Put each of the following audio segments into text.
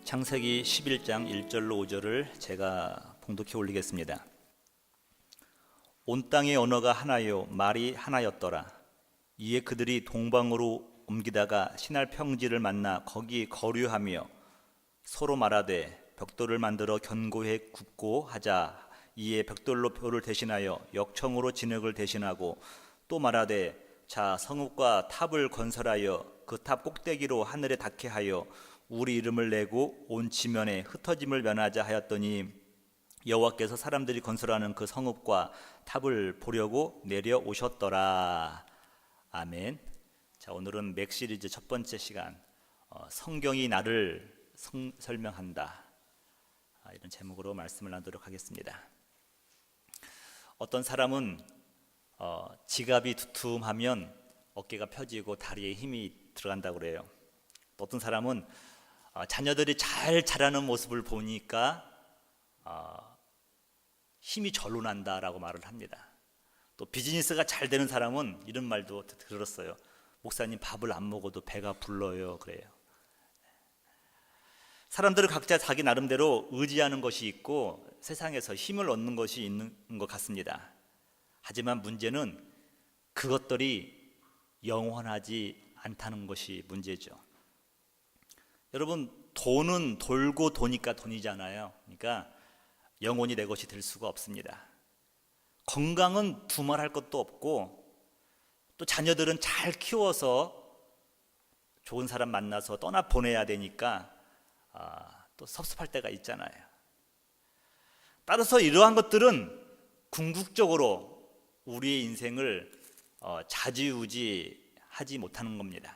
창세기 11장 1절로 5절을 제가 봉독해 올리겠습니다. 온 땅의 언어가 하나요 말이 하나였더라. 이에 그들이 동방으로 옮기다가 신할 평지를 만나 거기 거류하며 서로 말하되 벽돌을 만들어 견고해 굽고 하자. 이에 벽돌로 벽을 대신하여 역청으로 진흙을 대신하고 또 말하되 자 성읍과 탑을 건설하여 그 탑 꼭대기로 하늘에 닿게 하여 우리 이름을 내고 온 지면에 흩어짐을 면하자 하였더니 여호와께서 사람들이 건설하는 그 성읍과 탑을 보려고 내려오셨더라. 아멘. 자, 오늘은 맥 시리즈 첫 번째 시간, 성경이 나를 설명한다, 이런 제목으로 말씀을 나누도록 하겠습니다. 어떤 사람은 지갑이 두툼하면 어깨가 펴지고 다리에 힘이 들어간다고 그래요. 또 어떤 사람은 자녀들이 잘 자라는 모습을 보니까 힘이 절로 난다라고 말을 합니다. 또 비즈니스가 잘 되는 사람은 이런 말도 들었어요. 목사님 밥을 안 먹어도 배가 불러요, 그래요. 사람들은 각자 자기 나름대로 의지하는 것이 있고 세상에서 힘을 얻는 것이 있는 것 같습니다. 하지만 문제는 그것들이 영원하지 않다는 것이 문제죠. 여러분, 돈은 돌고 도니까 돈이잖아요. 그러니까 영원히 내 것이 될 수가 없습니다. 건강은 두말할 것도 없고 또 자녀들은 잘 키워서 좋은 사람 만나서 떠나 보내야 되니까 또 섭섭할 때가 있잖아요. 따라서 이러한 것들은 궁극적으로 우리의 인생을 좌지우지하지 못하는 겁니다.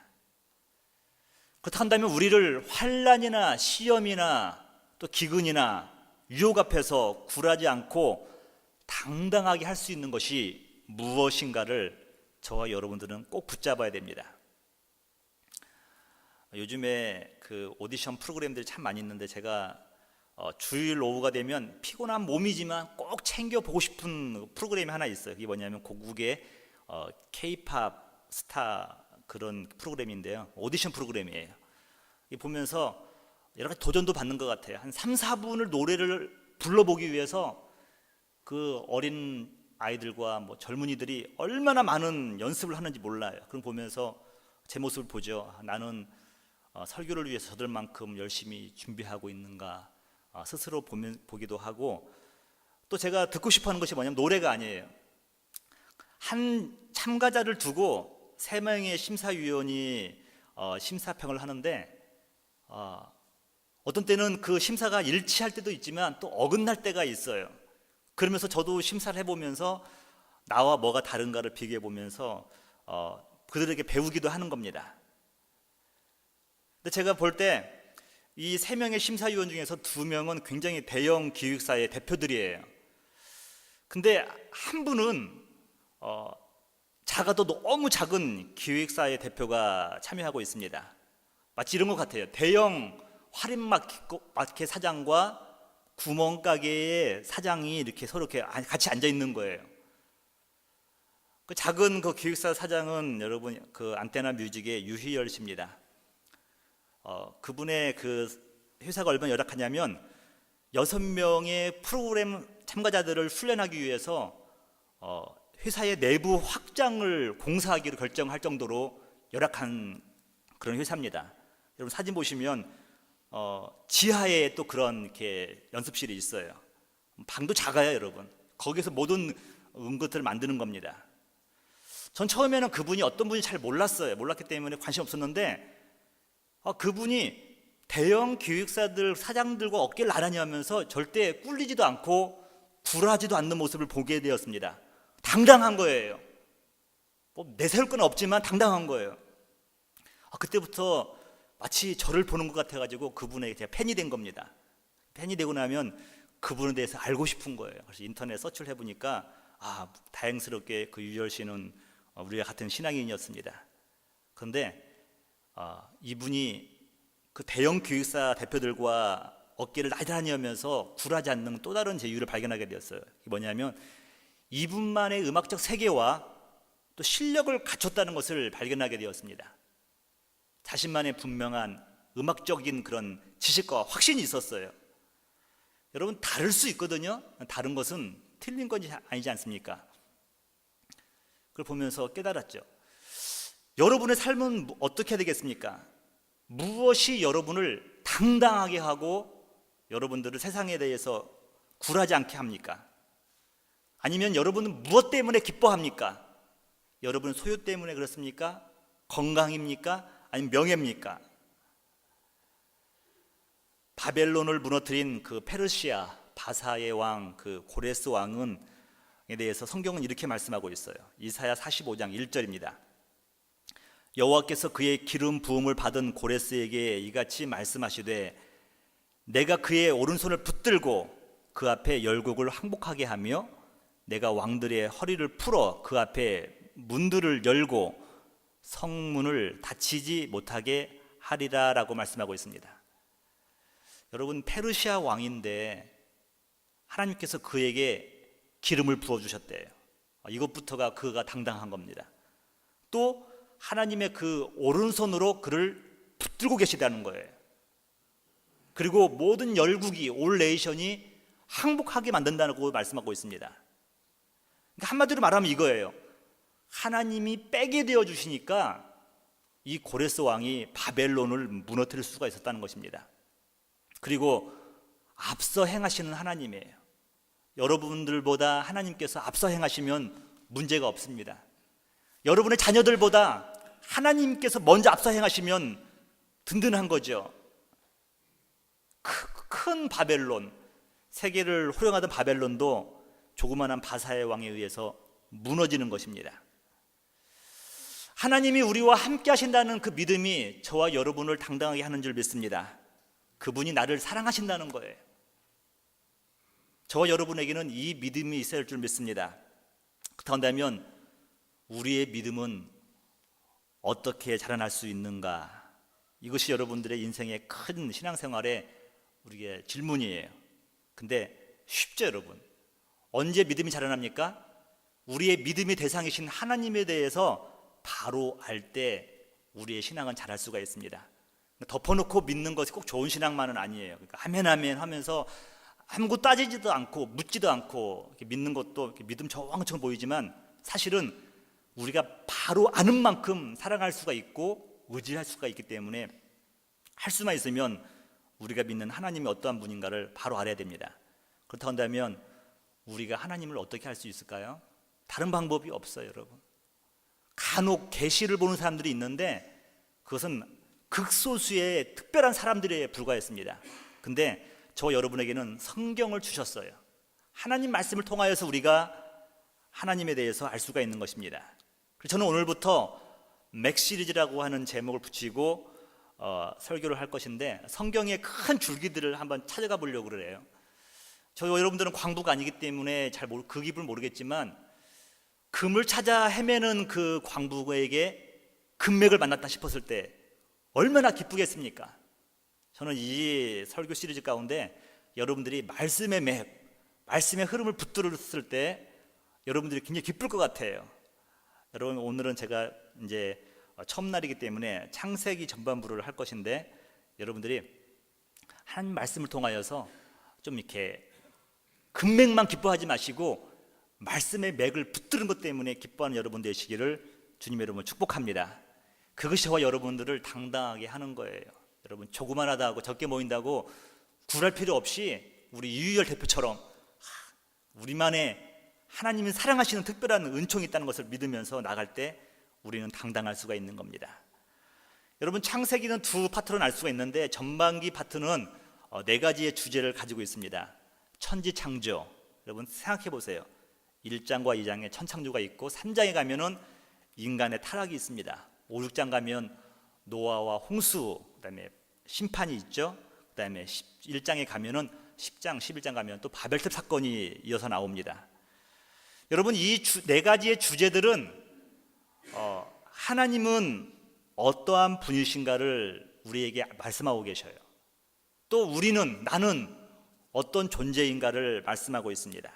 그렇다면 우리를 환난이나 시험이나 또 기근이나 유혹 앞에서 굴하지 않고 당당하게 할 수 있는 것이 무엇인가를 저와 여러분들은 꼭 붙잡아야 됩니다. 요즘에 그 오디션 프로그램들이 참 많이 있는데 제가 주일 오후가 되면 피곤한 몸이지만 꼭 챙겨보고 싶은 프로그램이 하나 있어요. 그게 뭐냐면 고국의 K-팝 스타 그런 프로그램인데요. 오디션 프로그램이에요. 이 보면서 여러 가지 도전도 받는 것 같아요. 한 3, 4분을 노래를 불러보기 위해서 그 어린 아이들과 뭐 젊은이들이 얼마나 많은 연습을 하는지 몰라요. 그럼 보면서 제 모습을 보죠. 나는 설교를 위해서 저들만큼 열심히 준비하고 있는가 스스로 보기도 하고, 또 제가 듣고 싶어하는 것이 뭐냐면 노래가 아니에요. 한 참가자를 두고 3명의 심사위원이 심사평을 하는데 어떤 때는 그 심사가 일치할 때도 있지만 또 어긋날 때가 있어요. 그러면서 저도 심사를 해보면서 나와 뭐가 다른가를 비교해 보면서 그들에게 배우기도 하는 겁니다. 근데 제가 볼 때 이 3명의 심사위원 중에서 2명은 굉장히 대형 기획사의 대표들이에요. 근데 한 분은 작아도 너무 작은 기획사의 대표가 참여하고 있습니다. 마치 이런 것 같아요. 대형 할인마켓 사장과 구멍가게의 사장이 이렇게 서로 이렇게 같이 앉아 있는 거예요. 그 작은 그 기획사 사장은 여러분 그 안테나 뮤직의 유희열 씨입니다. 그분의 그 회사가 얼마나 열악하냐면 6명의 프로그램 참가자들을 훈련하기 위해서 회사의 내부 확장을 공사하기로 결정할 정도로 열악한 그런 회사입니다. 여러분 사진 보시면 지하에 또 그런 이렇게 연습실이 있어요. 방도 작아요, 여러분. 거기서 모든 것들을 만드는 겁니다. 전 처음에는 그분이 어떤 분인지 잘 몰랐어요. 몰랐기 때문에 관심 없었는데 그분이 대형 기획사들 사장들과 어깨를 나란히 하면서 절대 꿀리지도 않고 굴하지도 않는 모습을 보게 되었습니다. 당당한 거예요. 뭐 내세울 건 없지만 당당한 거예요. 그때부터 마치 저를 보는 것 같아가지고 그분에게 제가 팬이 된 겁니다. 팬이 되고 나면 그분에 대해서 알고 싶은 거예요. 그래서 인터넷 서치를 해보니까 다행스럽게 그 유열 씨는 우리가 같은 신앙인이었습니다. 그런데 이분이 그 대형 기획사 대표들과 어깨를 나란히 하면서 굴하지 않는 또 다른 제휴를 발견하게 되었어요. 이게 뭐냐면 이분만의 음악적 세계와 또 실력을 갖췄다는 것을 발견하게 되었습니다. 자신만의 분명한 음악적인 그런 지식과 확신이 있었어요. 여러분, 다를 수 있거든요. 다른 것은 틀린 건지 아니지 않습니까? 그걸 보면서 깨달았죠. 여러분의 삶은 어떻게 해야 되겠습니까? 무엇이 여러분을 당당하게 하고 여러분들을 세상에 대해서 굴하지 않게 합니까? 아니면 여러분은 무엇 때문에 기뻐합니까? 여러분은 소유 때문에 그렇습니까? 건강입니까? 아니면 명예입니까? 바벨론을 무너뜨린 그 페르시아 바사의 왕, 그 고레스 왕은 에 대해서 성경은 이렇게 말씀하고 있어요. 이사야 45장 1절입니다. 여호와께서 그의 기름 부음을 받은 고레스에게 이같이 말씀하시되 내가 그의 오른손을 붙들고 그 앞에 열국을 항복하게 하며 내가 왕들의 허리를 풀어 그 앞에 문들을 열고 성문을 닫히지 못하게 하리라 라고 말씀하고 있습니다. 여러분, 페르시아 왕인데 하나님께서 그에게 기름을 부어주셨대요. 이것부터가 그가 당당한 겁니다. 또 하나님의 그 오른손으로 그를 붙들고 계시다는 거예요. 그리고 모든 열국이, 올 네이션이 항복하게 만든다고 말씀하고 있습니다. 그러니까 한마디로 말하면 이거예요. 하나님이 빼게 되어 주시니까 이 고레스 왕이 바벨론을 무너뜨릴 수가 있었다는 것입니다. 그리고 앞서 행하시는 하나님이에요. 여러분들보다 하나님께서 앞서 행하시면 문제가 없습니다. 여러분의 자녀들보다 하나님께서 먼저 앞서 행하시면 든든한 거죠. 큰 바벨론, 세계를 호령하던 바벨론도 조그마한 바사의 왕에 의해서 무너지는 것입니다. 하나님이 우리와 함께 하신다는 그 믿음이 저와 여러분을 당당하게 하는 줄 믿습니다. 그분이 나를 사랑하신다는 거예요. 저와 여러분에게는 이 믿음이 있어야 할 줄 믿습니다. 그렇다면 우리의 믿음은 어떻게 자라날 수 있는가? 이것이 여러분들의 인생의 큰 신앙생활의 우리의 질문이에요. 근데 쉽죠, 여러분? 언제 믿음이 자라납니까? 우리의 믿음의 대상이신 하나님에 대해서 바로 알 때 우리의 신앙은 자랄 수가 있습니다. 덮어놓고 믿는 것이 꼭 좋은 신앙만은 아니에요. 그러니까 아멘 아멘 하면서 아무것도 따지지도 않고 묻지도 않고 이렇게 믿는 것도 이렇게 믿음 정황처럼 보이지만 사실은 우리가 바로 아는 만큼 사랑할 수가 있고 의지할 수가 있기 때문에 할 수만 있으면 우리가 믿는 하나님이 어떠한 분인가를 바로 알아야 됩니다. 그렇다고 한다면 우리가 하나님을 어떻게 할 수 있을까요? 다른 방법이 없어요, 여러분. 간혹 계시를 보는 사람들이 있는데 그것은 극소수의 특별한 사람들에 불과했습니다. 근데 저 여러분에게는 성경을 주셨어요. 하나님 말씀을 통하여서 우리가 하나님에 대해서 알 수가 있는 것입니다. 그래서 저는 오늘부터 맥시리즈라고 하는 제목을 붙이고 설교를 할 것인데 성경의 큰 줄기들을 한번 찾아가 보려고 그래요. 저 여러분들은 광부가 아니기 때문에 잘 그 기분을 모르겠지만 금을 찾아 헤매는 그 광부에게 금맥을 만났다 싶었을 때 얼마나 기쁘겠습니까? 저는 이 설교 시리즈 가운데 여러분들이 말씀의 맥, 말씀의 흐름을 붙들었을 때 여러분들이 굉장히 기쁠 것 같아요. 여러분, 오늘은 제가 이제 처음 날이기 때문에 창세기 전반부를 할 것인데 여러분들이 하나님 말씀을 통하여서 좀 이렇게 금맥만 기뻐하지 마시고 말씀의 맥을 붙드는 것 때문에 기뻐하는 여러분 되시기를 주님 여러분 축복합니다. 그것이 저와 여러분들을 당당하게 하는 거예요. 여러분, 조그만하다 하고 적게 모인다고 굴할 필요 없이 우리 유희열 대표처럼 우리만의 하나님이 사랑하시는 특별한 은총이 있다는 것을 믿으면서 나갈 때 우리는 당당할 수가 있는 겁니다. 여러분, 창세기는 두 파트로 날 수가 있는데 전반기 파트는 4가지의 주제를 가지고 있습니다. 천지창조, 여러분 생각해 보세요. 1장과 2장에 천창조가 있고 3장에 가면은 인간의 타락이 있습니다. 5, 6장 가면 노아와 홍수, 그다음에 심판이 있죠. 그다음에 1장에 가면은 10장, 11장 가면 또 바벨탑 사건이 이어서 나옵니다. 여러분, 이 4가지의 주제들은 하나님은 어떠한 분이신가를 우리에게 말씀하고 계셔요. 또 우리는, 나는 어떤 존재인가를 말씀하고 있습니다.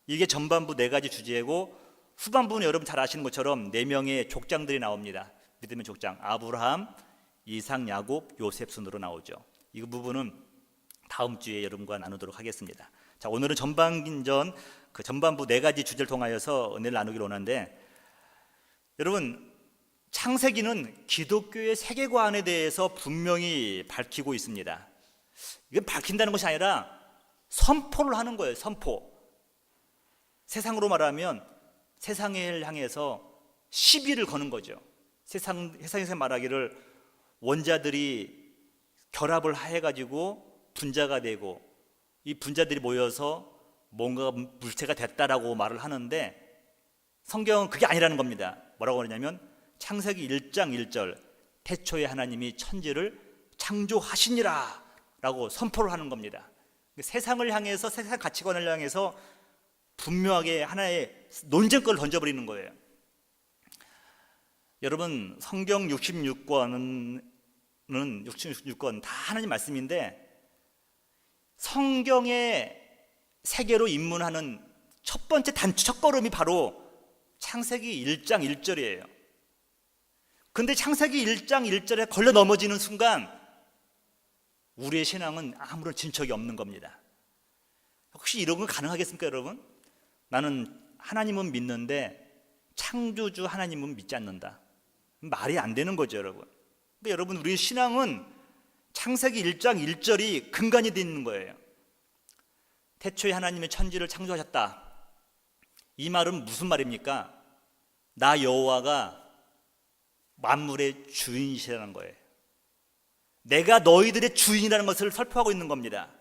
이게 전반부 4가지 주제고 후반부는 여러분 잘 아시는 것처럼 4명의 족장들이 나옵니다. 믿음의 족장, 아브라함, 이삭, 야곱, 요셉 순으로 나오죠. 이 부분은 다음 주에 여러분과 나누도록 하겠습니다. 자, 오늘은 전반기전 그 전반부 네 가지 주제를 통하여서 은혜를 나누기로 하는데, 여러분, 창세기는 기독교의 세계관에 대해서 분명히 밝히고 있습니다. 이건 밝힌다는 것이 아니라 선포를 하는 거예요. 선포. 세상으로 말하면 세상을 향해서 시비를 거는 거죠. 세상에서 말하기를 원자들이 결합을 해가지고 분자가 되고 이 분자들이 모여서 뭔가 물체가 됐다라고 말을 하는데, 성경은 그게 아니라는 겁니다. 뭐라고 그러냐면 창세기 1장 1절 태초에 하나님이 천지를 창조하시니라 라고 선포를 하는 겁니다. 세상을 향해서, 세상 가치관을 향해서 분명하게 하나의 논쟁거리를 던져버리는 거예요. 여러분, 성경 66권은 66권 다 하나님 말씀인데, 성경의 세계로 입문하는 첫 번째 첫걸음이 바로 창세기 1장 1절이에요. 근데 창세기 1장 1절에 걸려 넘어지는 순간 우리의 신앙은 아무런 진척이 없는 겁니다. 혹시 이런 건 가능하겠습니까, 여러분? 나는 하나님은 믿는데 창조주 하나님은 믿지 않는다. 말이 안 되는 거죠, 여러분. 그러니까 여러분, 우리의 신앙은 창세기 1장 1절이 근간이 되어 있는 거예요. 태초에 하나님의 천지를 창조하셨다. 이 말은 무슨 말입니까? 나 여호와가 만물의 주인이시라는 거예요. 내가 너희들의 주인이라는 것을 설포하고 있는 겁니다.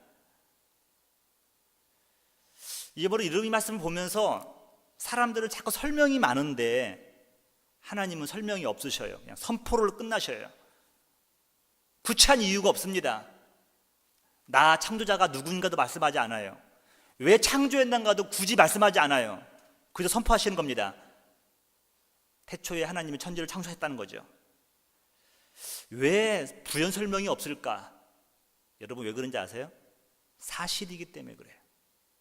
이번에 이런 말씀을 보면서 사람들은 자꾸 설명이 많은데 하나님은 설명이 없으셔요. 그냥 선포로 끝나셔요. 구체한 이유가 없습니다. 나 창조자가 누군가도 말씀하지 않아요. 왜 창조했는가도 굳이 말씀하지 않아요. 그저 선포하시는 겁니다. 태초에 하나님이 천지를 창조했다는 거죠. 왜 부연 설명이 없을까? 여러분, 왜 그런지 아세요? 사실이기 때문에 그래요.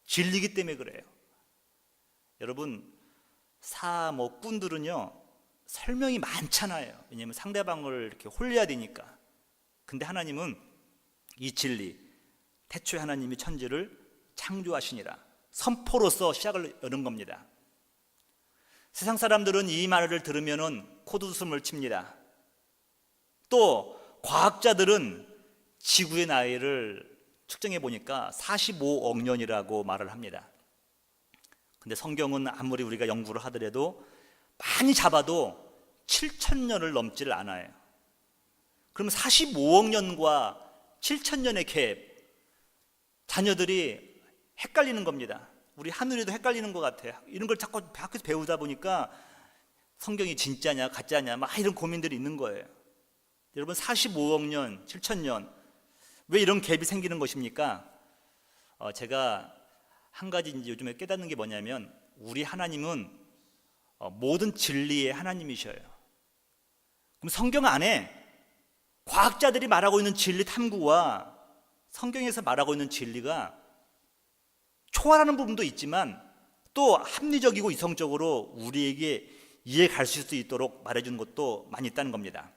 진리이기 때문에 그래요. 여러분, 꾼들은요 설명이 많잖아요. 왜냐하면 상대방을 이렇게 홀려야 되니까. 근데 하나님은 이 진리, 태초에 하나님이 천지를 창조하시니라 선포로서 시작을 여는 겁니다. 세상 사람들은 이 말을 들으면은 코웃음을 칩니다. 또 과학자들은 지구의 나이를 측정해 보니까 45억 년이라고 말을 합니다. 근데 성경은 아무리 우리가 연구를 하더라도 많이 잡아도 7,000년을 넘지를 않아요. 그럼 45억 년과 7,000년의 갭, 자녀들이 헷갈리는 겁니다. 우리 하늘이도 헷갈리는 것 같아요. 이런 걸 자꾸 학교에서 배우다 보니까 성경이 진짜냐 가짜냐 막 이런 고민들이 있는 거예요. 여러분, 45억 년, 7,000년, 왜 이런 갭이 생기는 것입니까? 제가 한 가지 이제 요즘에 깨닫는 게 뭐냐면, 우리 하나님은 모든 진리의 하나님이셔요. 그럼 성경 안에 과학자들이 말하고 있는 진리 탐구와 성경에서 말하고 있는 진리가 초월하는 부분도 있지만 또 합리적이고 이성적으로 우리에게 이해 갈 수 있도록 말해주는 것도 많이 있다는 겁니다.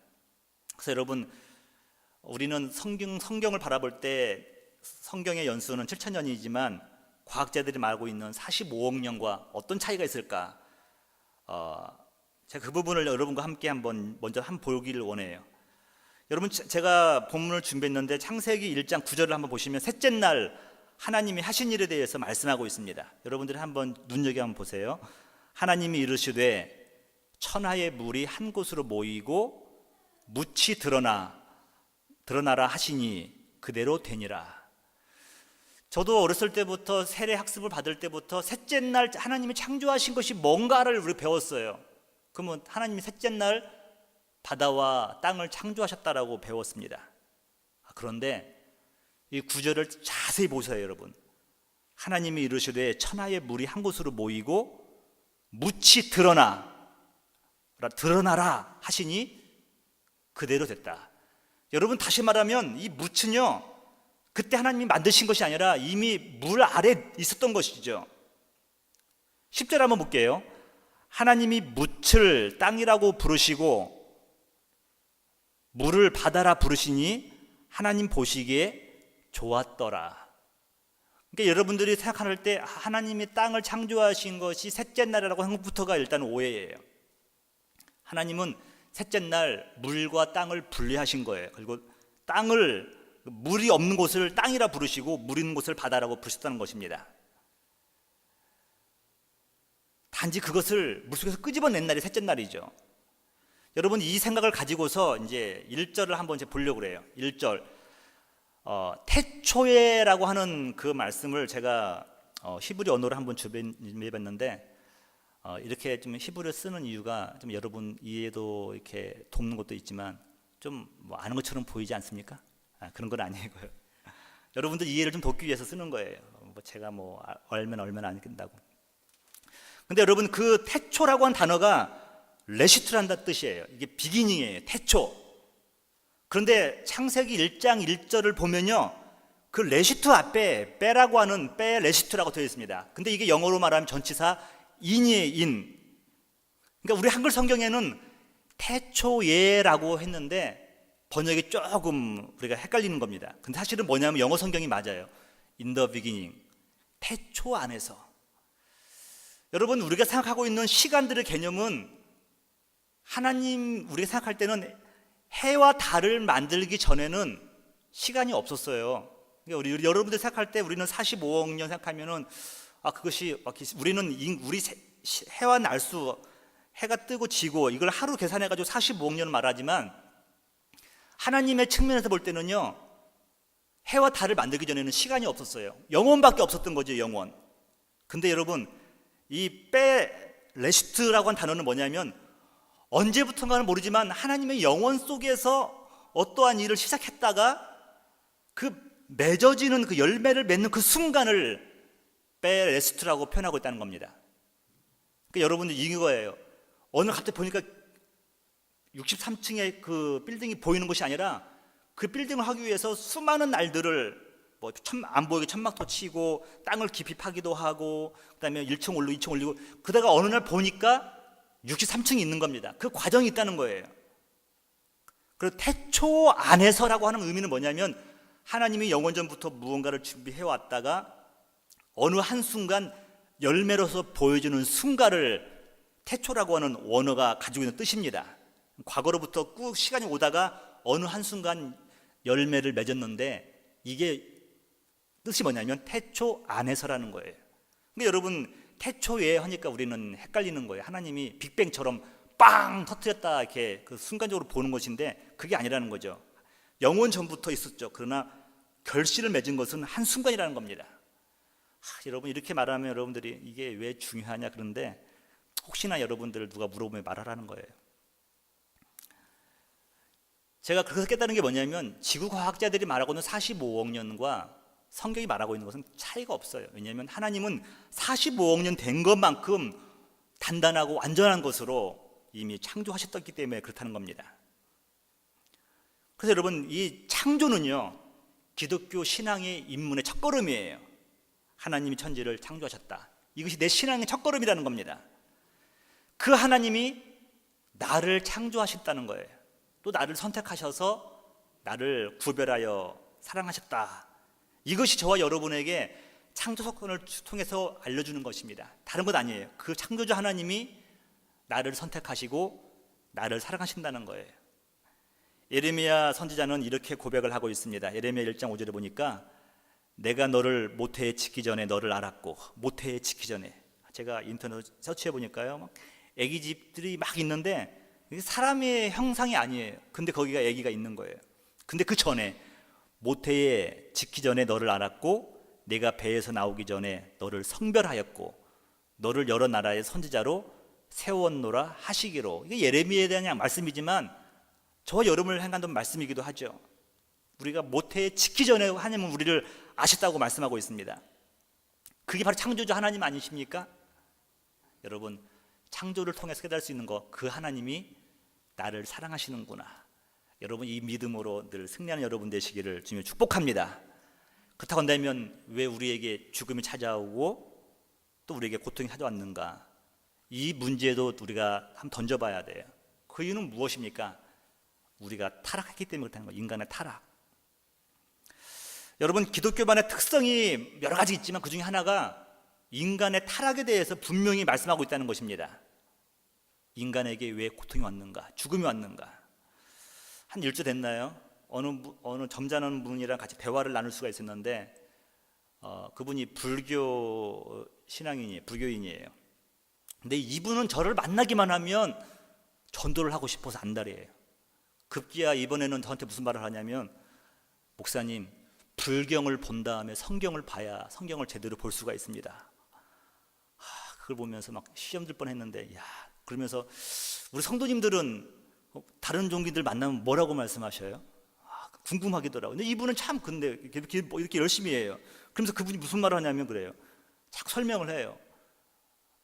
그래서 여러분, 우리는 성경을 바라볼 때 성경의 연수는 7,000년이지만 과학자들이 말하고 있는 45억 년과 어떤 차이가 있을까? 제가 그 부분을 여러분과 함께 먼저 보기를 원해요. 여러분, 제가 본문을 준비했는데 창세기 1장 9절을 한번 보시면 셋째 날 하나님이 하신 일에 대해서 말씀하고 있습니다. 여러분들이 한번 눈여겨 한번 보세요. 하나님이 이르시되 천하의 물이 한 곳으로 모이고 묻이 드러나라 하시니 그대로 되니라. 저도 어렸을 때부터 세례 학습을 받을 때부터 셋째 날 하나님이 창조하신 것이 뭔가를 우리 배웠어요. 그러면 하나님이 셋째 날 바다와 땅을 창조하셨다라고 배웠습니다. 그런데 이 구절을 자세히 보세요, 여러분. 하나님이 이르시되 천하의 물이 한 곳으로 모이고 묻이 드러나라 하시니 그대로 됐다. 여러분, 다시 말하면 이 묻은요 그때 하나님이 만드신 것이 아니라 이미 물 아래 있었던 것이죠. 10절 한번 볼게요. 하나님이 묻을 땅이라고 부르시고 물을 바다라 부르시니 하나님 보시기에 좋았더라. 그러니까 여러분들이 생각할 때 하나님이 땅을 창조하신 것이 셋째 날이라고 하는 것부터가 일단 오해예요. 하나님은 셋째 날 물과 땅을 분리하신 거예요. 그리고 땅을, 물이 없는 곳을 땅이라 부르시고 물 있는 곳을 바다라고 부르셨다는 것입니다. 단지 그것을 물속에서 끄집어낸 날이 셋째 날이죠. 여러분, 이 생각을 가지고서 이제 1절을 한번 이제 보려고 그래요. 1절 태초에라고 하는 그 말씀을 제가 히브리 언어로 한번 준비해봤는데, 이렇게 좀 히브리어 쓰는 이유가 좀 여러분 이해도 이렇게 돕는 것도 있지만 좀 뭐 아는 것처럼 보이지 않습니까? 그런 건 아니고요. 여러분들 이해를 좀 돕기 위해서 쓰는 거예요. 뭐 제가 뭐 알면 안 된다고. 근데 여러분, 그 태초라고 한 단어가 레시트란다는 뜻이에요. 이게 비기닝이에요. 태초. 그런데 창세기 1장 1절을 보면요, 그 레시트 앞에 빼라고 하는 빼 레시트라고 되어 있습니다. 근데 이게 영어로 말하면 전치사 인이에요. 인. 그러니까 우리 한글 성경에는 태초예라고 했는데 번역이 조금 우리가 헷갈리는 겁니다. 근데 사실은 뭐냐면 영어 성경이 맞아요. In the beginning. 태초 안에서. 여러분, 우리가 생각하고 있는 시간들의 개념은 하나님, 우리가 생각할 때는 해와 달을 만들기 전에는 시간이 없었어요. 그러니까 우리 여러분들 생각할 때 우리는 45억 년 생각하면은 그것이 우리는 우리 해와 날수, 해가 뜨고 지고 이걸 하루 계산해 가지고 45억 년을 말하지만 하나님의 측면에서 볼 때는요, 해와 달을 만들기 전에는 시간이 없었어요. 영원밖에 없었던 거죠, 영원. 근데 여러분, 이 빼 레시트라고 한 단어는 뭐냐면 언제부턴가는 모르지만 하나님의 영원 속에서 어떠한 일을 시작했다가 그 맺어지는 그 열매를 맺는 그 순간을 빼 레시트라고 표현하고 있다는 겁니다. 그러니까 여러분들 이거예요. 어느 날 갑자기 보니까 63층의 그 빌딩이 보이는 것이 아니라 그 빌딩을 하기 위해서 수많은 날들을 안 보이게 천막도 치고 땅을 깊이 파기도 하고 그다음에 1층 올리고 2층 올리고 그러다가 어느 날 보니까 63층이 있는 겁니다. 그 과정이 있다는 거예요. 그리고 태초 안에서라고 하는 의미는 뭐냐면 하나님이 영원전부터 무언가를 준비해 왔다가 어느 한순간 열매로서 보여주는 순간을 태초라고 하는 원어가 가지고 있는 뜻입니다. 과거로부터 꾹 시간이 오다가 어느 한순간 열매를 맺었는데 이게 뜻이 뭐냐면 태초 안에서라는 거예요. 근데 여러분, 태초에 하니까 우리는 헷갈리는 거예요. 하나님이 빅뱅처럼 빵 터뜨렸다 이렇게 그 순간적으로 보는 것인데 그게 아니라는 거죠. 영원 전부터 있었죠. 그러나 결실을 맺은 것은 한순간이라는 겁니다. 여러분, 이렇게 말하면 여러분들이 이게 왜 중요하냐 그런데 혹시나 여러분들 누가 물어보면 말하라는 거예요. 제가 그래서 깨달은 게 뭐냐면 지구과학자들이 말하고 있는 45억 년과 성경이 말하고 있는 것은 차이가 없어요. 왜냐하면 하나님은 45억 년 된 것만큼 단단하고 완전한 것으로 이미 창조하셨기 때문에 그렇다는 겁니다. 그래서 여러분, 이 창조는요, 기독교 신앙의 입문의 첫걸음이에요. 하나님이 천지를 창조하셨다. 이것이 내 신앙의 첫걸음이라는 겁니다. 그 하나님이 나를 창조하셨다는 거예요. 또 나를 선택하셔서 나를 구별하여 사랑하셨다. 이것이 저와 여러분에게 창조 사건을 통해서 알려주는 것입니다. 다른 것 아니에요. 그 창조주 하나님이 나를 선택하시고 나를 사랑하신다는 거예요. 예레미야 선지자는 이렇게 고백을 하고 있습니다. 예레미야 1장 5절에 보니까 내가 너를 모태에 짓기 전에 너를 알았고, 모태에 짓기 전에, 제가 인터넷 서치해 보니까요, 애기 집들이 막 있는데 사람의 형상이 아니에요. 근데 거기가 애기가 있는 거예요. 근데 그 전에 모태에 짓기 전에 너를 알았고 내가 배에서 나오기 전에 너를 성별하였고 너를 여러 나라의 선지자로 세웠노라 하시기로. 이게 예레미야에 대한 말씀이지만 저와 여러분을 향한 말씀이기도 하죠. 우리가 모태에 짓기 전에 하나님은 우리를 아셨다고 말씀하고 있습니다. 그게 바로 창조주 하나님 아니십니까? 여러분, 창조를 통해서 깨달을 수 있는 거, 그 하나님이 나를 사랑하시는구나. 여러분, 이 믿음으로 늘 승리하는 여러분 되시기를 주님의 축복합니다. 그렇다고 한다면 왜 우리에게 죽음이 찾아오고 또 우리에게 고통이 찾아왔는가? 이 문제도 우리가 한번 던져봐야 돼요. 그 이유는 무엇입니까? 우리가 타락했기 때문에 그렇다는 거예요. 인간의 타락. 여러분, 기독교만의 특성이 여러 가지 있지만 그 중에 하나가 인간의 타락에 대해서 분명히 말씀하고 있다는 것입니다. 인간에게 왜 고통이 왔는가, 죽음이 왔는가. 한 일주 됐나요? 어느 점잖은 분이랑 같이 대화를 나눌 수가 있었는데 그분이 불교 불교인이에요. 근데 이분은 저를 만나기만 하면 전도를 하고 싶어서 안달이에요. 급기야 이번에는 저한테 무슨 말을 하냐면, 목사님, 불경을 본 다음에 성경을 봐야 성경을 제대로 볼 수가 있습니다. 그걸 보면서 막 시험 들 뻔했는데, 그러면서 우리 성도님들은 다른 종교들 만나면 뭐라고 말씀하셔요? 궁금하기더라고요. 근데 이분은 참 근데 이렇게 열심히 해요. 그러면서 그분이 무슨 말을 하냐면 그래요. 자꾸 설명을 해요.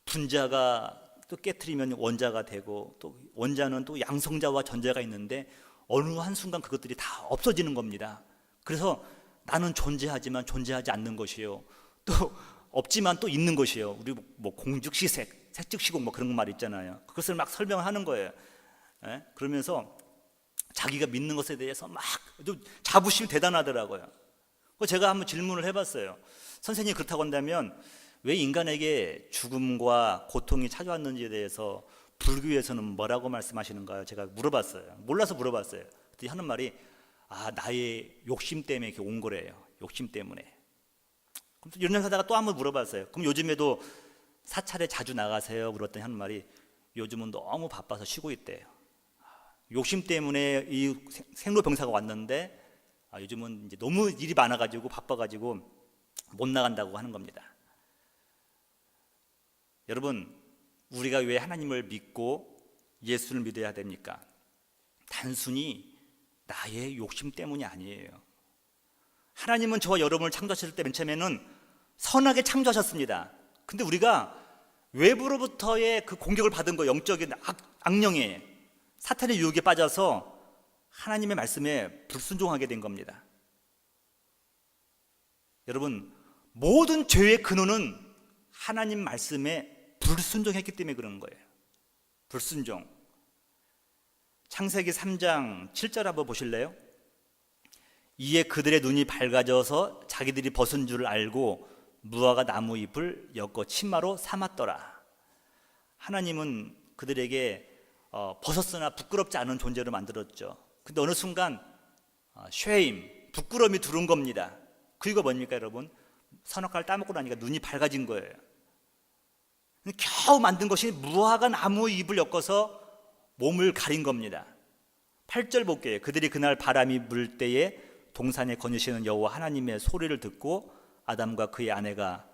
분자가 또 깨트리면 원자가 되고, 또 원자는 또 양성자와 전자가 있는데 어느 한순간 그것들이 다 없어지는 겁니다. 그래서 나는 존재하지만 존재하지 않는 것이요, 또 없지만 또 있는 것이요. 우리 뭐 공즉시색, 색즉시공 뭐 그런 말 있잖아요. 그것을 막 설명하는 거예요. 그러면서 자기가 믿는 것에 대해서 막 자부심이 대단하더라고요. 제가 한번 질문을 해봤어요. 선생님이 그렇다고 한다면 왜 인간에게 죽음과 고통이 찾아왔는지에 대해서 불교에서는 뭐라고 말씀하시는가요? 제가 물어봤어요. 몰라서 물어봤어요. 그랬더니 하는 말이, 나의 욕심 때문에 이렇게 온 거래요. 욕심 때문에. 그럼 이런 얘기 하다가 또 한번 물어봤어요. 그럼 요즘에도 사찰에 자주 나가세요? 물었더니 하는 말이, 요즘은 너무 바빠서 쉬고 있대요. 욕심 때문에 이 생로병사가 왔는데 요즘은 이제 너무 일이 많아가지고 바빠가지고 못 나간다고 하는 겁니다. 여러분, 우리가 왜 하나님을 믿고 예수를 믿어야 됩니까? 단순히 나의 욕심 때문이 아니에요. 하나님은 저와 여러분을 창조하셨을 때 맨 처음에는 선하게 창조하셨습니다. 근데 우리가 외부로부터의 그 공격을 받은 거, 영적인 악령에, 사탄의 유혹에 빠져서 하나님의 말씀에 불순종하게 된 겁니다. 여러분, 모든 죄의 근원은 하나님 말씀에 불순종했기 때문에 그런 거예요. 불순종. 창세기 3장 7절 한번 보실래요? 이에 그들의 눈이 밝아져서 자기들이 벗은 줄을 알고 무화과 나무 잎을 엮어 치마로 삼았더라. 하나님은 그들에게 벗었으나 부끄럽지 않은 존재로 만들었죠. 근데 어느 순간 쉐임, 부끄러움이 들어온 겁니다. 그 이유가 뭡니까 여러분? 선악과를 따먹고 나니까 눈이 밝아진 거예요. 겨우 만든 것이 무화과 나무 잎을 엮어서 몸을 가린 겁니다. 8절 볼게요. 그들이 그날 바람이 불 때에 동산에 거니시는 여호와 하나님의 소리를 듣고 아담과 그의 아내가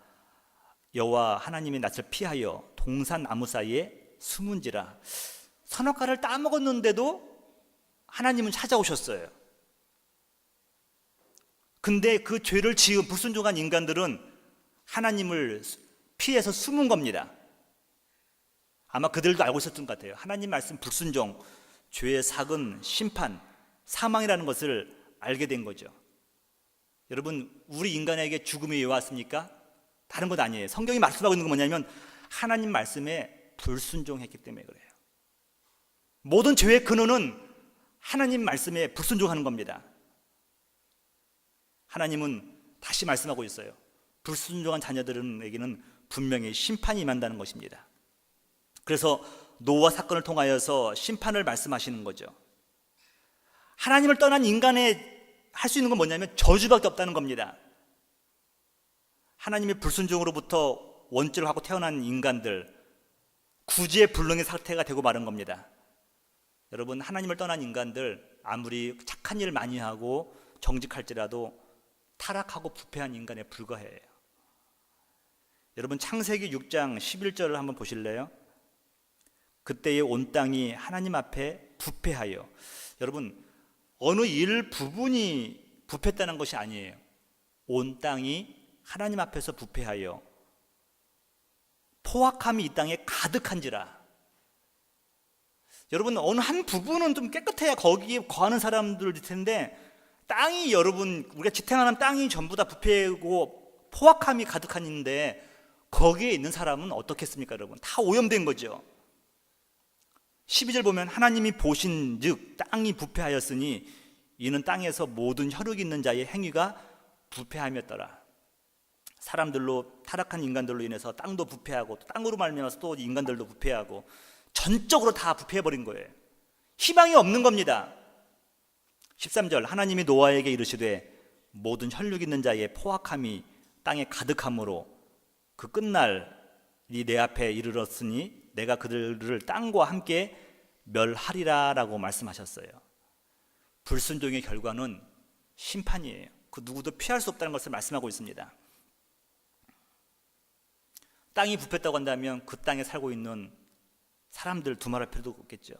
여호와 하나님의 낯을 피하여 동산 나무 사이에 숨은지라. 선악과를 따먹었는데도 하나님은 찾아오셨어요. 근데 그 죄를 지은 불순종한 인간들은 하나님을 피해서 숨은 겁니다. 아마 그들도 알고 있었던 것 같아요. 하나님 말씀 불순종, 죄의 삭은 심판, 사망이라는 것을 알게 된 거죠. 여러분, 우리 인간에게 죽음이 왜 왔습니까? 다른 것 아니에요. 성경이 말씀하고 있는 건 뭐냐면 하나님 말씀에 불순종했기 때문에 그래요. 모든 죄의 근원은 하나님 말씀에 불순종하는 겁니다. 하나님은 다시 말씀하고 있어요. 불순종한 자녀들에게는 분명히 심판이 임한다는 것입니다. 그래서 노아 사건을 통하여서 심판을 말씀하시는 거죠. 하나님을 떠난 인간의 할 수 있는 건 뭐냐면 저주밖에 없다는 겁니다. 하나님의 불순종으로부터 원죄를 하고 태어난 인간들, 구지의 불능의 상태가 되고 마른 겁니다. 여러분, 하나님을 떠난 인간들 아무리 착한 일을 많이 하고 정직할지라도 타락하고 부패한 인간에 불과해요. 여러분, 창세기 6장 11절을 한번 보실래요? 그때의 온 땅이 하나님 앞에 부패하여. 여러분, 어느 일 부분이 부패했다는 것이 아니에요. 온 땅이 하나님 앞에서 부패하여 포악함이 이 땅에 가득한지라. 여러분, 어느 한 부분은 좀 깨끗해야 거기에 거하는 사람들일 텐데, 땅이, 여러분, 우리가 지탱하는 땅이 전부 다 부패고 포악함이 가득한데 거기에 있는 사람은 어떻겠습니까? 여러분, 다 오염된 거죠. 12절 보면 하나님이 보신즉 땅이 부패하였으니 이는 땅에서 모든 혈육 있는 자의 행위가 부패함이었더라. 사람들로, 타락한 인간들로 인해서 땅도 부패하고, 또 땅으로 말미암아서 또 인간들도 부패하고, 전적으로 다 부패해버린 거예요. 희망이 없는 겁니다. 13절, 하나님이 노아에게 이르시되 모든 혈육 있는 자의 포악함이 땅에 가득함으로 그 끝날이 내 앞에 이르렀으니 내가 그들을 땅과 함께 멸하리라 라고 말씀하셨어요. 불순종의 결과는 심판이에요. 그 누구도 피할 수 없다는 것을 말씀하고 있습니다. 땅이 부패했다고 한다면 그 땅에 살고 있는 사람들 두말할 필요도 없겠죠.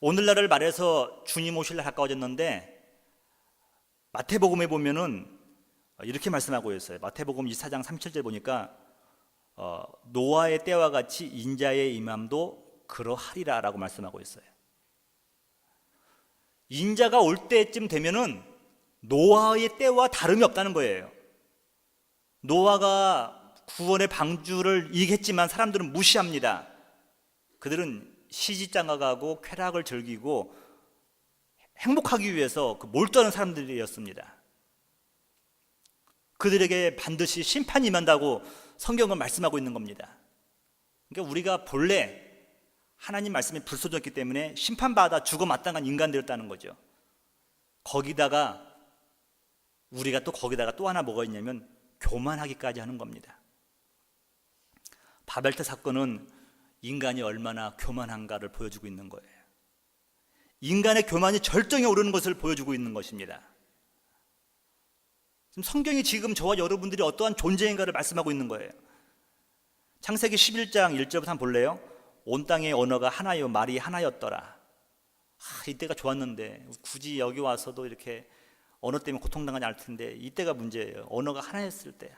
오늘날을 말해서 주님 오실 날 가까워졌는데, 마태복음에 보면은 이렇게 말씀하고 있어요. 마태복음 24장 37절 보니까 노아의 때와 같이 인자의 임함도 그러하리라 라고 말씀하고 있어요. 인자가 올 때쯤 되면은 노아의 때와 다름이 없다는 거예요. 노아가 구원의 방주를 이익했지만 사람들은 무시합니다. 그들은 시집장가가고 쾌락을 즐기고 행복하기 위해서 몰두하는 사람들이었습니다. 그들에게 반드시 심판이 임한다고 성경은 말씀하고 있는 겁니다. 그러니까 우리가 본래 하나님 말씀에 불순종했기 때문에 심판받아 죽어 마땅한 인간들이었다는 거죠. 거기다가 우리가 또 하나 뭐가 있냐면 교만하기까지 하는 겁니다. 바벨탑 사건은 인간이 얼마나 교만한가를 보여주고 있는 거예요. 인간의 교만이 절정에 오르는 것을 보여주고 있는 것입니다. 성경이 지금 저와 여러분들이 어떠한 존재인가를 말씀하고 있는 거예요. 창세기 11장 1절부터 한번 볼래요? 온 땅의 언어가 하나요 말이 하나였더라. 이때가 좋았는데 굳이 여기 와서도 이렇게 언어 때문에 고통당하지 않을 텐데 이때가 문제예요. 언어가 하나였을 때.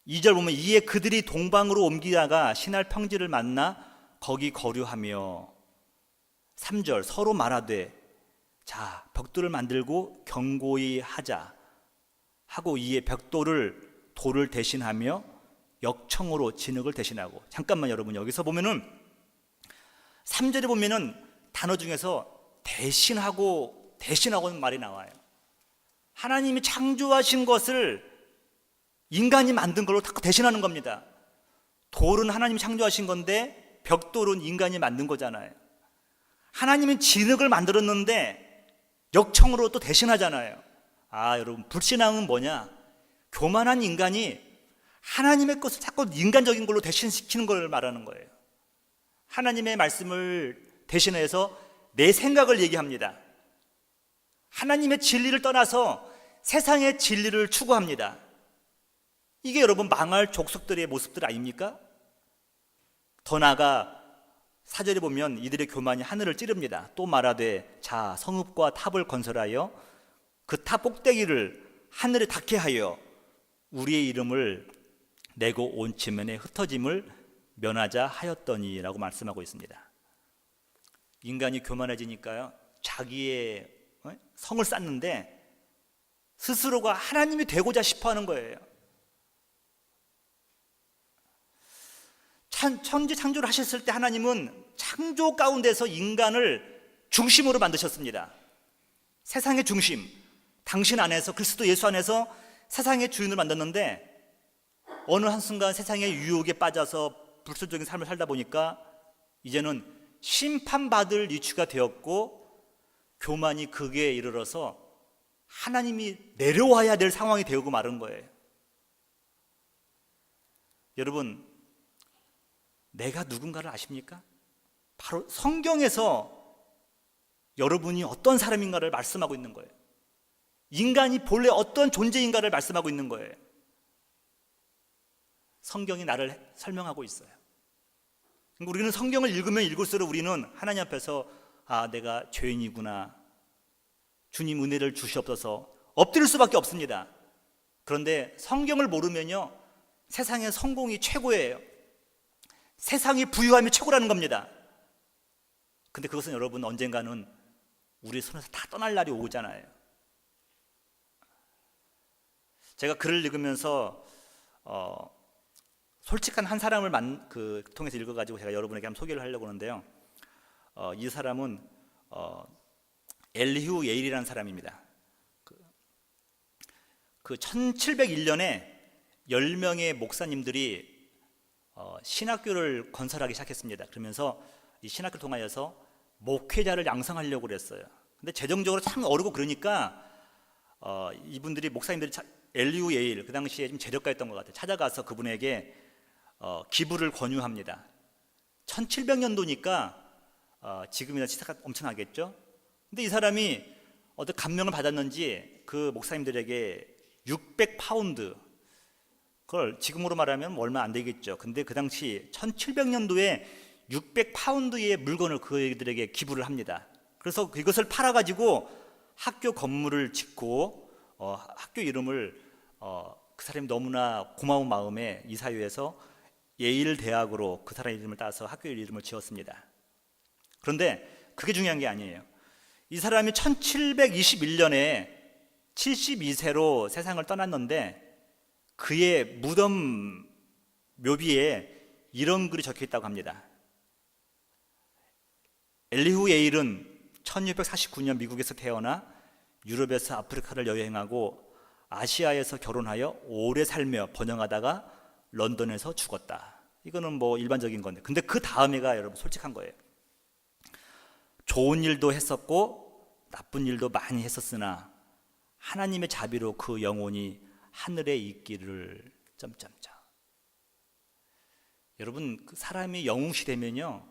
2절 보면 이에 그들이 동방으로 옮기다가 신할 평지를 만나 거기 거류하며, 3절 서로 말하되 자 벽돌을 만들고 견고히 하자 하고 이에 벽돌을 돌을 대신하며 역청으로 진흙을 대신하고. 잠깐만 여러분, 여기서 보면은 3절에 보면은 단어 중에서 대신하고는 말이 나와요. 하나님이 창조하신 것을 인간이 만든 걸로 대신하는 겁니다. 돌은 하나님이 창조하신 건데 벽돌은 인간이 만든 거잖아요. 하나님은 진흙을 만들었는데 역청으로 또 대신하잖아요. 여러분, 불신앙은 뭐냐? 교만한 인간이 하나님의 것을 자꾸 인간적인 걸로 대신시키는 걸 말하는 거예요. 하나님의 말씀을 대신해서 내 생각을 얘기합니다. 하나님의 진리를 떠나서 세상의 진리를 추구합니다. 이게 여러분 망할 족속들의 모습들 아닙니까? 더 나아가 4절에 보면 이들의 교만이 하늘을 찌릅니다. 또 말하되 자 성읍과 탑을 건설하여 그 탑 꼭대기를 하늘에 닿게 하여 우리의 이름을 내고 온 지면에 흩어짐을 면하자 하였더니 라고 말씀하고 있습니다. 인간이 교만해지니까요, 자기의 성을 쌓는데 스스로가 하나님이 되고자 싶어하는 거예요. 천지 창조를 하셨을 때 하나님은 창조 가운데서 인간을 중심으로 만드셨습니다. 세상의 중심, 당신 안에서, 그리스도 예수 안에서 세상의 주인을 만들었는데 어느 한순간 세상의 유혹에 빠져서 불순종의 삶을 살다 보니까 이제는 심판받을 이치가 되었고 교만이 극에 이르러서 하나님이 내려와야 될 상황이 되고 마른 거예요. 여러분, 내가 누군가를 아십니까? 바로 성경에서 여러분이 어떤 사람인가를 말씀하고 있는 거예요. 인간이 본래 어떤 존재인가를 말씀하고 있는 거예요. 성경이 나를 설명하고 있어요. 우리는 성경을 읽으면 읽을수록 우리는 하나님 앞에서 내가 죄인이구나, 주님 은혜를 주시옵소서, 엎드릴 수밖에 없습니다. 그런데 성경을 모르면요, 세상의 성공이 최고예요. 세상이 부유함이 최고라는 겁니다. 근데 그것은 여러분 언젠가는 우리 손에서 다 떠날 날이 오잖아요. 제가 글을 읽으면서 솔직한 한 사람을 통해서 읽어가지고 제가 여러분에게 한번 소개를 하려고 하는데요. 이 사람은 엘리후 예일이라는 사람입니다. 그 1701년에 10명의 목사님들이 신학교를 건설하기 시작했습니다. 그러면서 이 신학교를 통하여서 목회자를 양성하려고 그랬어요. 근데 재정적으로 참 어렵고 그러니까 이분들이 목사님들이 엘리후 예일, 그 당시에 좀 재력가였던 것 같아요. 찾아가서 그분에게 기부를 권유합니다. 1700년도니까 지금이나 시세가 엄청나겠죠. 근데 이 사람이 어떤 감명을 받았는지 그 목사님들에게 600파운드, 그걸 지금으로 말하면 얼마 안 되겠죠. 근데 그 당시 1700년도에 600파운드의 물건을 그들에게 기부를 합니다. 그래서 이것을 팔아가지고 학교 건물을 짓고 학교 이름을 그 사람이 너무나 고마운 마음에 이사회에서 예일 대학으로 그 사람 이름을 따서 학교 이름을 지었습니다. 그런데 그게 중요한 게 아니에요. 이 사람이 1721년에 72세로 세상을 떠났는데 그의 무덤 묘비에 이런 글이 적혀 있다고 합니다. 엘리후 예일은 1649년 미국에서 태어나 유럽에서 아프리카를 여행하고 아시아에서 결혼하여 오래 살며 번영하다가 런던에서 죽었다. 이거는 뭐 일반적인 건데, 근데 그 다음에가 여러분 솔직한 거예요. 좋은 일도 했었고 나쁜 일도 많이 했었으나 하나님의 자비로 그 영혼이 하늘에 있기를 점점점. 여러분, 그 사람이 영웅시 되면요,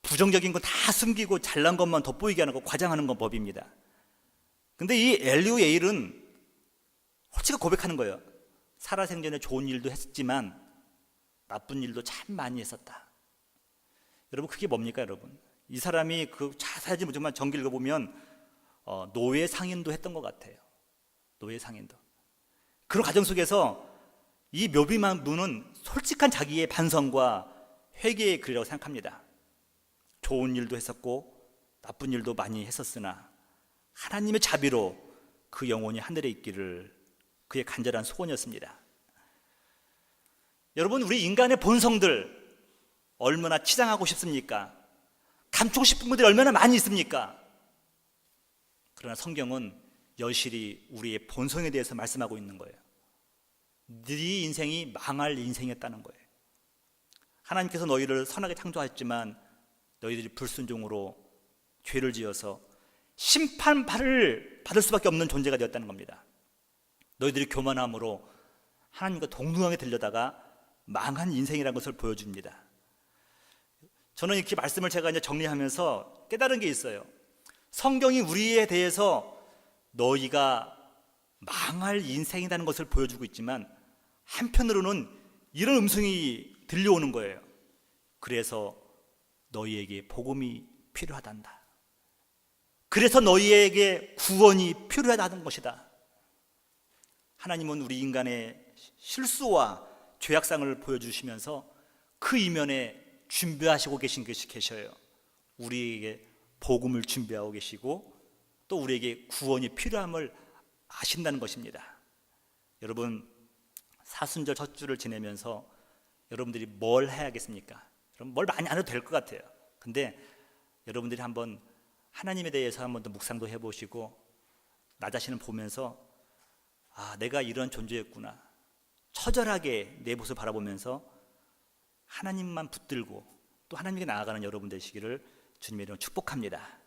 부정적인 거 다 숨기고 잘난 것만 돋보이게 하는 거, 과장하는 건 법입니다. 근데 이 엘리후 예일은 솔직히 고백하는 거예요. 살아생전에 좋은 일도 했지만 나쁜 일도 참 많이 했었다. 여러분, 그게 뭡니까 여러분? 이 사람이 그 자세하지 못하지만 전기 읽어보면 노예 상인도 했던 것 같아요. 노예 상인도. 그런 과정 속에서 이 묘비만문은 솔직한 자기의 반성과 회개의 글이라고 생각합니다. 좋은 일도 했었고 나쁜 일도 많이 했었으나 하나님의 자비로 그 영혼이 하늘에 있기를 그의 간절한 소원이었습니다. 여러분, 우리 인간의 본성들 얼마나 치장하고 싶습니까? 감추고 싶은 것들이 얼마나 많이 있습니까? 그러나 성경은 여실히 우리의 본성에 대해서 말씀하고 있는 거예요. 네 인생이 망할 인생이었다는 거예요. 하나님께서 너희를 선하게 창조하였지만 너희들이 불순종으로 죄를 지어서 심판을 받을 수밖에 없는 존재가 되었다는 겁니다. 너희들이 교만함으로 하나님과 동등하게 들려다가 망한 인생이라는 것을 보여줍니다. 저는 이렇게 말씀을 제가 이제 정리하면서 깨달은 게 있어요. 성경이 우리에 대해서 너희가 망할 인생이라는 것을 보여주고 있지만 한편으로는 이런 음성이 들려오는 거예요. 그래서 너희에게 복음이 필요하단다. 그래서 너희에게 구원이 필요하다는 것이다. 하나님은 우리 인간의 실수와 죄악상을 보여주시면서 그 이면에 준비하시고 계신 것이 계셔요. 우리에게 복음을 준비하고 계시고 또 우리에게 구원이 필요함을 아신다는 것입니다. 여러분, 사순절 첫 주를 지내면서 여러분들이 뭘 해야겠습니까? 여러분, 뭘 많이 안 해도 될 것 같아요. 근데 여러분들이 한번 하나님에 대해서 한번 더 묵상도 해보시고 나 자신을 보면서 내가 이런 존재였구나, 처절하게 내 모습을 바라보면서 하나님만 붙들고 또 하나님께 나아가는 여러분 되시기를 주님의 이름으로 축복합니다.